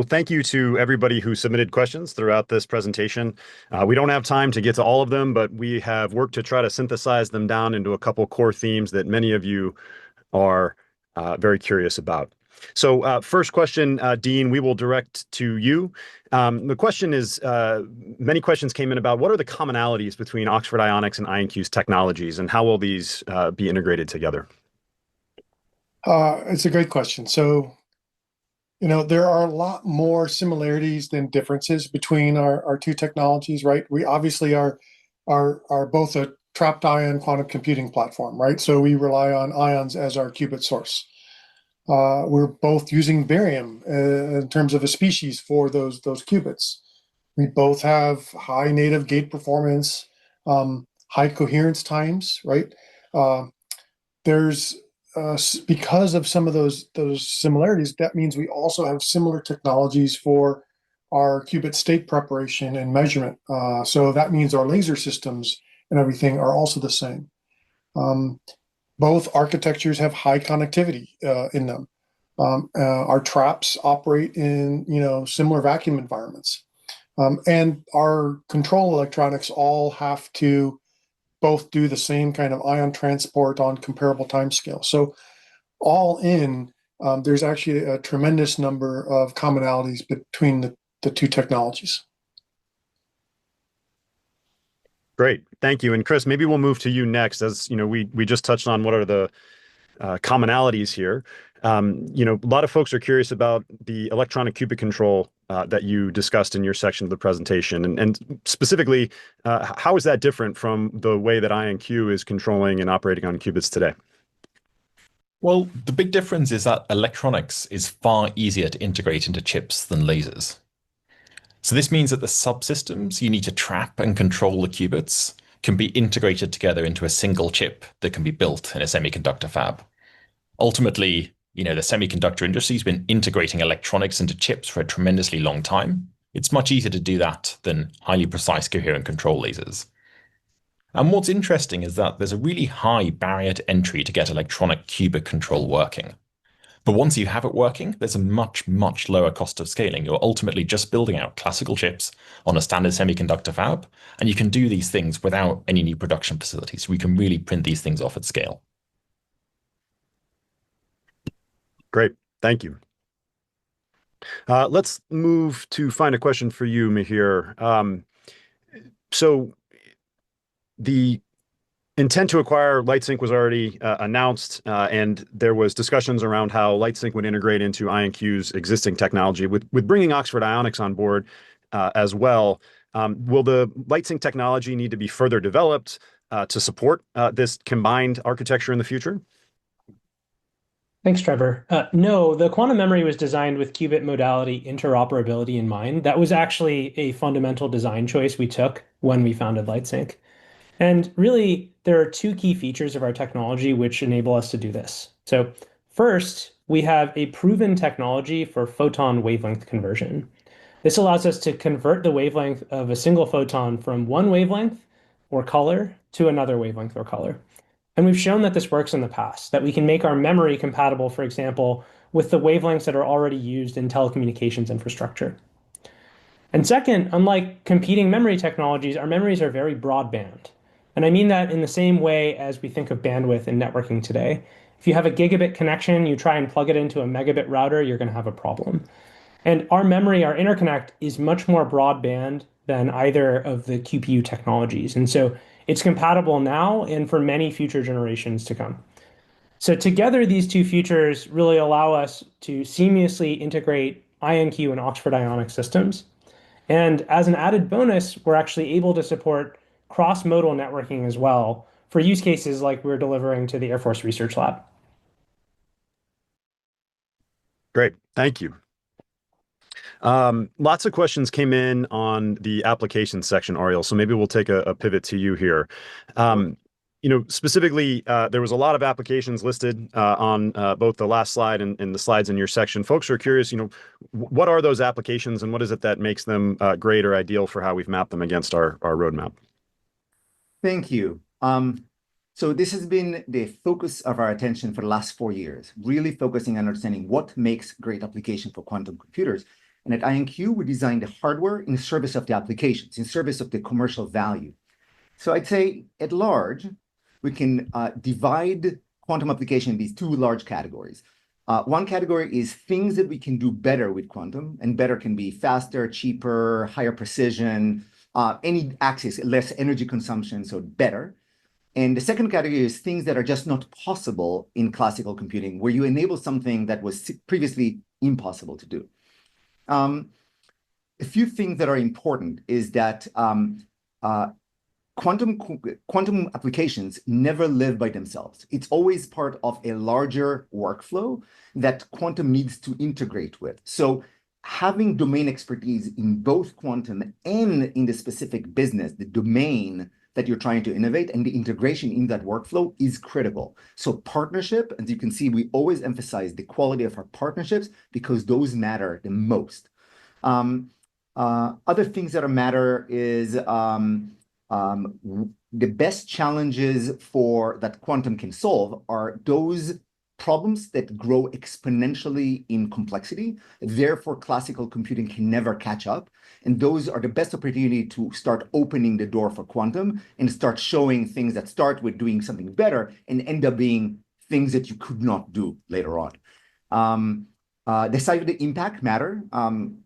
Well, thank you to everybody who submitted questions throughout this presentation. We don't have time to get to all of them, but we have worked to try to synthesize them down into a couple core themes that many of you are very curious about. So first question, Dean, we will direct to you. The question is, many questions came in about what are the commonalities between Oxford Ionics and IonQ's technologies, and how will these be integrated together? It's a great question. There are a lot more similarities than differences between our two technologies, right? We obviously are both a trapped ion quantum computing platform, right? So we rely on ions as our qubit source. We're both using barium in terms of a species for those qubits. We both have high native gate performance, high coherence times, right? Uh, there's because of some of those similarities, that means we also have similar technologies for our qubit state preparation and measurement. So that means our laser systems and everything are also the same. Both architectures have high connectivity in them. Our traps operate in similar vacuum environments, and our control electronics all have to both do the same kind of ion transport on comparable timescales. So all in, there's actually a tremendous number of commonalities between the two technologies. Great, thank you. And Chris, maybe we'll move to you next. As you know, we just touched on what are the commonalities here. A lot of folks are curious about the electronic qubit control that you discussed in your section of the presentation, and specifically, how is that different from the way that IonQ is controlling and operating on qubits today? Well, the big difference is that electronics is far easier to integrate into chips than lasers. So this means that the subsystems you need to trap and control the qubits can be integrated together into a single chip that can be built in a semiconductor fab. Ultimately, the semiconductor industry has been integrating electronics into chips for a tremendously long time. It's much easier to do that than highly precise coherent control lasers. And what's interesting is that there's a really high barrier to entry to get electronic qubit control working. But once you have it working, there's a much, much lower cost of scaling. You're ultimately just building out classical chips on a standard semiconductor fab, and you can do these things without any new production facilities. We can really print these things off at scale. Great, thank you. Let's move to find a question for you, Mihir. So the intent to acquire LightSync was already announced, and there was discussions around how LightSync would integrate into IonQ's existing technology. With bringing Oxford Ionics on board as well, will the LightSync technology need to be further developed to support this combined architecture in the future? Thanks, Trevor. No, the quantum memory was designed with qubit modality interoperability in mind. That was actually a fundamental design choice we took when we founded LightSync. And really, there are two key features of our technology which enable us to do this. So first, we have a proven technology for photon wavelength conversion. This allows us to convert the wavelength of a single photon from one wavelength or color to another wavelength or color. And we've shown that this works in the past, that we can make our memory compatible, for example, with the wavelengths that are already used in telecommunications infrastructure. And second, unlike competing memory technologies, our memories are very broadband. And I mean that in the same way as we think of bandwidth in networking today. If you have a gigabit connection, you try and plug it into a megabit router, you're going to have a problem. And our memory, our interconnect, is much more broadband than either of the QPU technologies. And so it's compatible now and for many future generations to come. So together, these two features really allow us to seamlessly integrate IonQ and Oxford Ionics systems. And as an added bonus, we're actually able to support cross-modal networking as well for use cases like we're delivering to the Air Force Research Lab. Great, thank you. Lots of questions came in on the applications section, Ariel, so maybe we'll take a pivot to you here. Specifically, there was a lot of applications listed on both the last slide and the slides in your section. Folks are curious, what are those applications and what is it that makes them great or ideal for how we've mapped them against our roadmap? Thank you. So this has been the focus of our attention for the last 4 years, really focusing on understanding what makes great application for quantum computers. And at IonQ, we design the hardware in service of the applications, in service of the commercial value. So I'd say at large, we can divide quantum application in these two large categories. One category is things that we can do better with quantum, and better can be faster, cheaper, higher precision, any axis, less energy consumption, so better. And the second category is things that are just not possible in classical computing, where you enable something that was previously impossible to do. A few things that are important is that quantum applications never live by themselves. It's always part of a larger workflow that quantum needs to integrate with. So having domain expertise in both quantum and in the specific business, the domain that you're trying to innovate, and the integration in that workflow is critical. So partnership, as you can see, we always emphasize the quality of our partnerships because those matter the most. Other things that matter is the best challenges that quantum can solve are those problems that grow exponentially in complexity. Therefore, classical computing can never catch up. And those are the best opportunity to start opening the door for quantum and start showing things that start with doing something better and end up being things that you could not do later on. The size of the impact matter.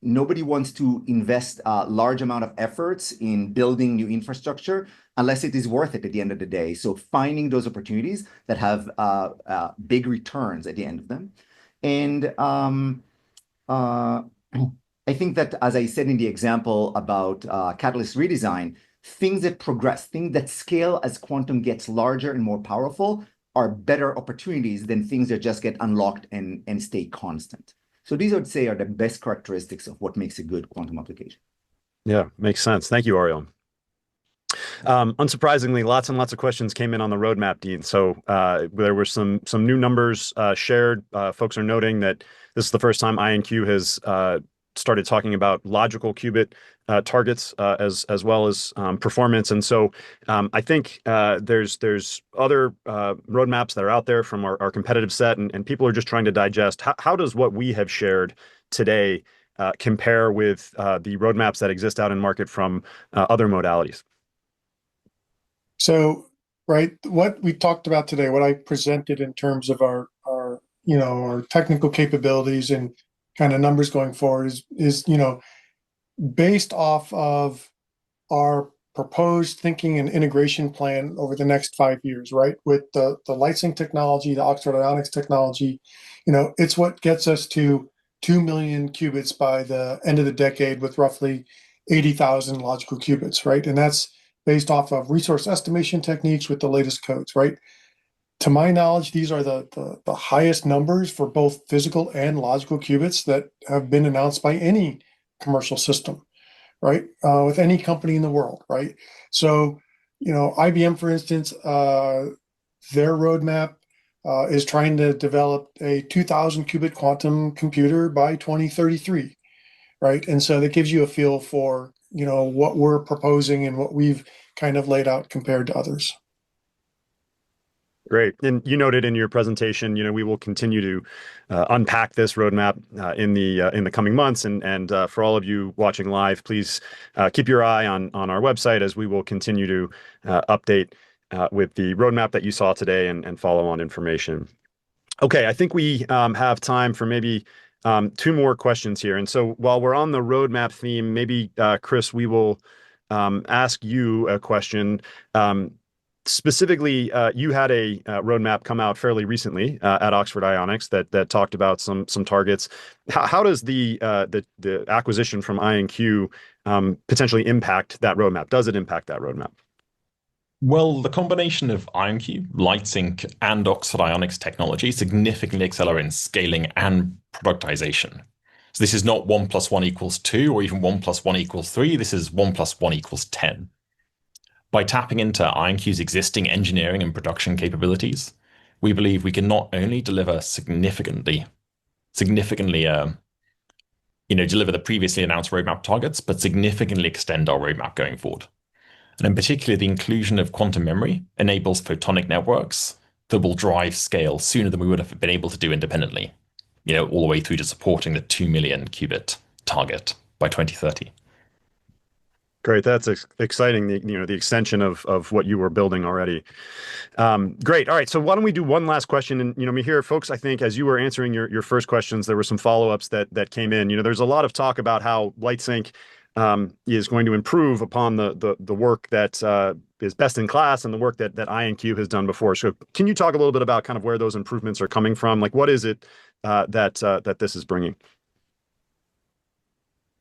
Nobody wants to invest a large amount of efforts in building new infrastructure unless it is worth it at the end of the day. So finding those opportunities that have big returns at the end of them. And I think that, as I said in the example about catalyst redesign, things that progress, things that scale as quantum gets larger and more powerful are better opportunities than things that just get unlocked and stay constant. So these, I would say, are the best characteristics of what makes a good quantum application. Yeah, makes sense. Thank you, Ariel. Unsurprisingly, lots and lots of questions came in on the roadmap, Dean. So there were some new numbers shared. Folks are noting that this is the first time IonQ has started talking about logical qubit targets as well as performance. And so I think there's other roadmaps that are out there from our competitive set, and people are just trying to digest how does what we have shared today compare with the roadmaps that exist out in market from other modalities. So, right, what we talked about today, what I presented in terms of our technical capabilities and kind of numbers going forward is based off of our proposed thinking and integration plan over the next 5 years, right? With the LightSync technology, the Oxford Ionics technology, it's what gets us to 2 million qubits by the end of the decade with roughly 80,000 logical qubits, right? And that's based off of resource estimation techniques with the latest codes, right? To my knowledge, these are the highest numbers for both physical and logical qubits that have been announced by any commercial system, right? With any company in the world, right? So, IBM, for instance, their roadmap is trying to develop a 2,000 qubit quantum computer by 2033, right? And so that gives you a feel for, what we're proposing and what we've kind of laid out compared to others. Great. And you noted in your presentation, we will continue to unpack this roadmap in the coming months. And for all of you watching live, please keep your eye on our website as we will continue to update with the roadmap that you saw today and follow on information. Okay, I think we have time for maybe two more questions here. And so while we're on the roadmap theme, maybe Chris, we will ask you a question. Specifically, you had a roadmap come out fairly recently at Oxford Ionics that talked about some targets. How does the acquisition from IonQ potentially impact that roadmap? Does it impact that roadmap? Well, the combination of IonQ, LightSync, and Oxford Ionics technology significantly accelerates scaling and productization. So this is not 1 + 1 = 2 or even 1 + 1 = 3. This is 1 + 1 = 10. By tapping into IonQ's existing engineering and production capabilities, we believe we can not only deliver significantly, deliver the previously announced roadmap targets, but significantly extend our roadmap going forward. And in particular, the inclusion of quantum memory enables photonic networks that will drive scale sooner than we would have been able to do independently, all the way through to supporting the 2 million qubit target by 2030. Great. That's exciting. The extension of what you were building already. Great. All right. So why don't we do one last question? And, me here, folks, I think as you were answering your first questions, there were some follow-ups that came in. There's a lot of talk about how LightSync is going to improve upon the work that is best in class and the work that IonQ has done before. So can you talk a little bit about kind of where those improvements are coming from? Like, what is it that this is bringing?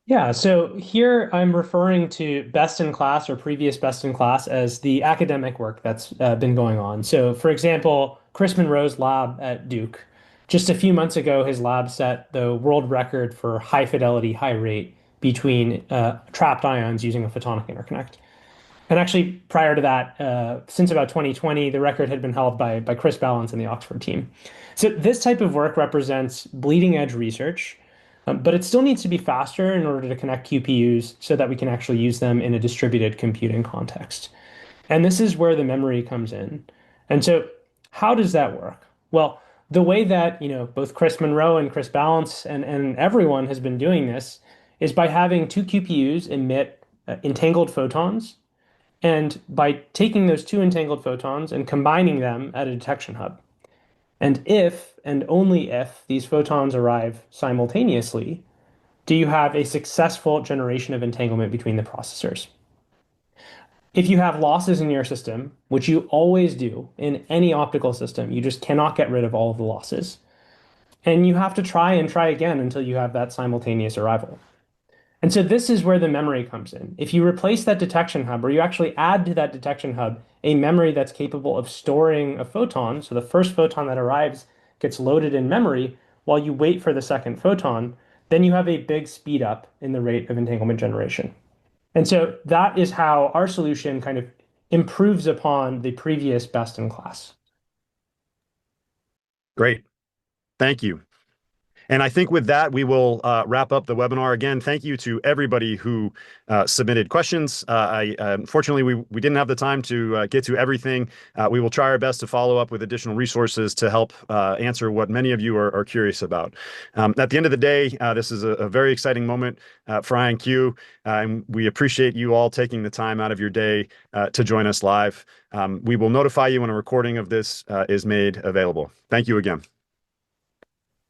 Yeah, so here I'm referring to best in class or previous best in class as the academic work that's been going on. So, for example, Chris Monroe's lab at Duke, just a few months ago, his lab set the world record for high fidelity, high rate between trapped ions using a photonic interconnect. And actually, prior to that, since about 2020, the record had been held by Chris Ballance and the Oxford team. So this type of work represents bleeding edge research, but it still needs to be faster in order to connect QPUs so that we can actually use them in a distributed computing context. And this is where the memory comes in. And so how does that work? Well, the way that, both Chris Monroe and Chris Ballance and everyone has been doing this is by having two QPUs emit entangled photons, and by taking those two entangled photons and combining them at a detection hub. And if, and only if, these photons arrive simultaneously, do you have a successful generation of entanglement between the processors. If you have losses in your system, which you always do in any optical system, you just cannot get rid of all of the losses. And you have to try and try again until you have that simultaneous arrival. And so this is where the memory comes in. If you replace that detection hub, or you actually add to that detection hub a memory that's capable of storing a photon, so the first photon that arrives gets loaded in memory while you wait for the second photon, then you have a big speed up in the rate of entanglement generation. And so that is how our solution kind of improves upon the previous best in class. Great. Thank you. And I think with that, we will wrap up the webinar. Again, thank you to everybody who submitted questions. Unfortunately, we didn't have the time to get to everything. We will try our best to follow up with additional resources to help answer what many of you are curious about. At the end of the day, this is a very exciting moment for IonQ, and we appreciate you all taking the time out of your day to join us live. We will notify you when a recording of this is made available. Thank you again.